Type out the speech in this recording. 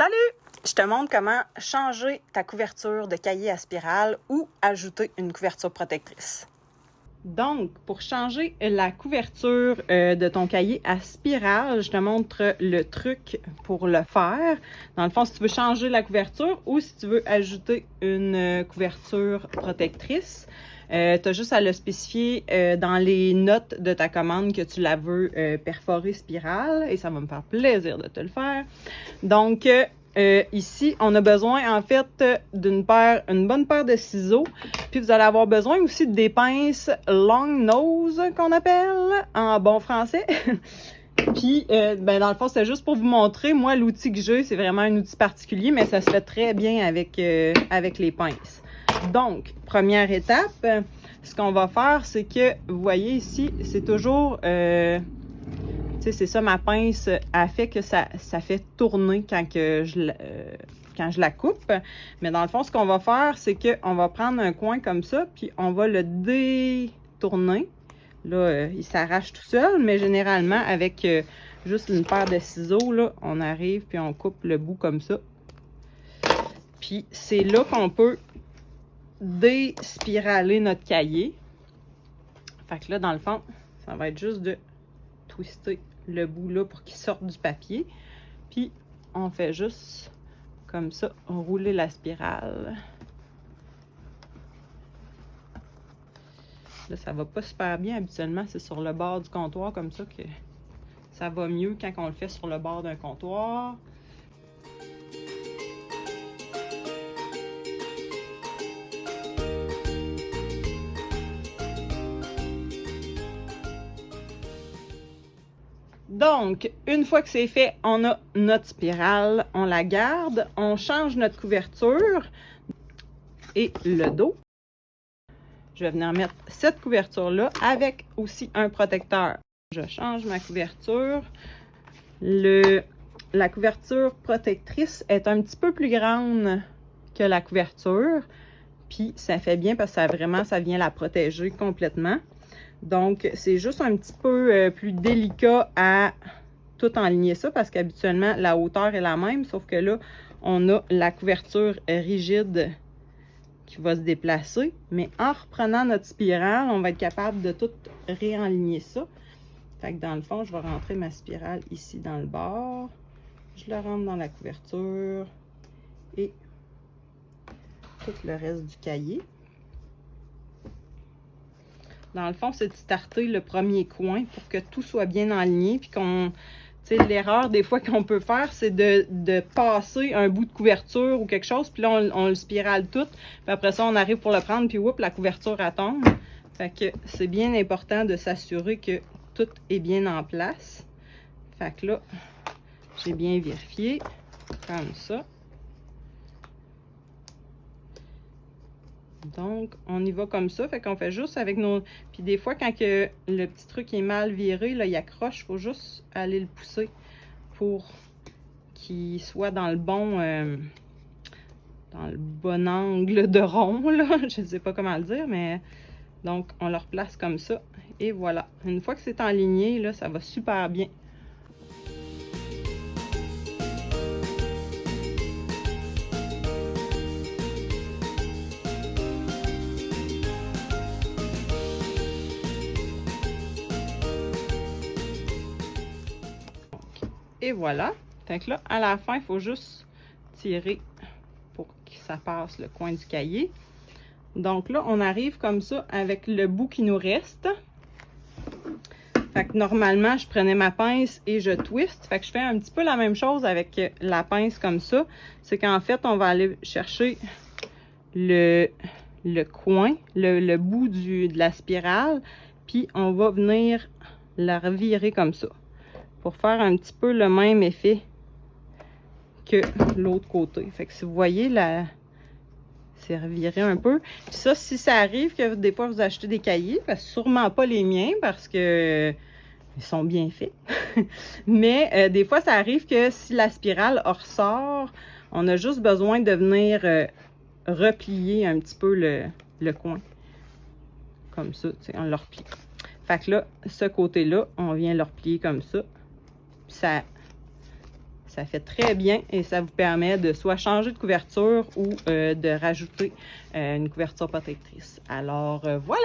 Salut! Je te montre comment changer ta couverture de cahier à spirale ou ajouter une couverture protectrice. Donc, pour changer la couverture de ton cahier à spirale, je te montre le truc pour le faire. Dans le fond, si tu veux changer la couverture ou si tu veux ajouter une couverture protectrice, tu as juste à le spécifier dans les notes de ta commande que tu la veux perforée spirale et ça va me faire plaisir de te le faire. Donc, ici, on a besoin en fait une bonne paire de ciseaux. Puis vous allez avoir besoin aussi des pinces long nose qu'on appelle en bon français. Puis, dans le fond, c'est juste pour vous montrer. Moi, l'outil que j'ai, c'est vraiment un outil particulier, mais ça se fait très bien avec les pinces. Donc, première étape, ce qu'on va faire, c'est que, vous voyez ici, c'est toujours... c'est ça, ma pince a fait que ça fait tourner quand je la coupe. Mais dans le fond, ce qu'on va faire, c'est qu'on va prendre un coin comme ça, puis on va le détourner. Là, il s'arrache tout seul, mais généralement, avec juste une paire de ciseaux, là, on arrive, puis on coupe le bout comme ça. Puis c'est là qu'on peut déspiraler notre cahier. Fait que là, dans le fond, ça va être juste de twister le bout là pour qu'il sorte du papier. Puis on fait juste comme ça, rouler la spirale. Là, ça va pas super bien. Habituellement, c'est sur le bord du comptoir comme ça que ça va mieux quand on le fait sur le bord d'un comptoir. Donc, une fois que c'est fait, on a notre spirale, on la garde, on change notre couverture et le dos. Je vais venir mettre cette couverture-là avec aussi un protecteur. Je change ma couverture. La couverture protectrice est un petit peu plus grande que la couverture. Puis, ça fait bien parce que ça vient la protéger complètement. Donc, c'est juste un petit peu plus délicat à tout enligner ça parce qu'habituellement, la hauteur est la même, sauf que là, on a la couverture rigide qui va se déplacer. Mais en reprenant notre spirale, on va être capable de tout réaligner ça. Fait que dans le fond, je vais rentrer ma spirale ici dans le bord. Je la rentre dans la couverture et tout le reste du cahier. Dans le fond, c'est de starter le premier coin pour que tout soit bien aligné. Puis qu'on, tu sais, l'erreur des fois qu'on peut faire, c'est de passer un bout de couverture ou quelque chose. Puis là, on le spirale tout. Puis après ça, on arrive pour le prendre. Puis whoop, la couverture elle tombe. Fait que c'est bien important de s'assurer que tout est bien en place. Fait que là, j'ai bien vérifié. Comme ça. Donc, on y va comme ça. Fait qu'on fait juste avec nos... Puis des fois, quand que le petit truc est mal viré, là, il accroche. Il faut juste aller le pousser pour qu'il soit dans le bon angle de rond, là. Je ne sais pas comment le dire, mais... Donc, on le replace comme ça. Et voilà. Une fois que c'est aligné, là, ça va super bien. Et voilà. Fait que là, à la fin, il faut juste tirer pour que ça passe le coin du cahier. Donc là, on arrive comme ça avec le bout qui nous reste. Fait que normalement, je prenais ma pince et je twist. Fait que je fais un petit peu la même chose avec la pince comme ça. C'est qu'en fait, on va aller chercher le coin, le bout de la spirale. Puis on va venir la revirer comme ça. Pour faire un petit peu le même effet que l'autre côté. Fait que si vous voyez, c'est reviré un peu. Puis ça, si ça arrive que des fois vous achetez des cahiers, parce que sûrement pas les miens, parce que ils sont bien faits. Mais des fois, ça arrive que si la spirale ressort, on a juste besoin de venir replier un petit peu le coin. Comme ça, tu sais, on le replie. Fait que là, ce côté-là, on vient le replier comme ça. Puis Ça fait très bien et ça vous permet de soit changer de couverture ou de rajouter une couverture protectrice. Alors voilà!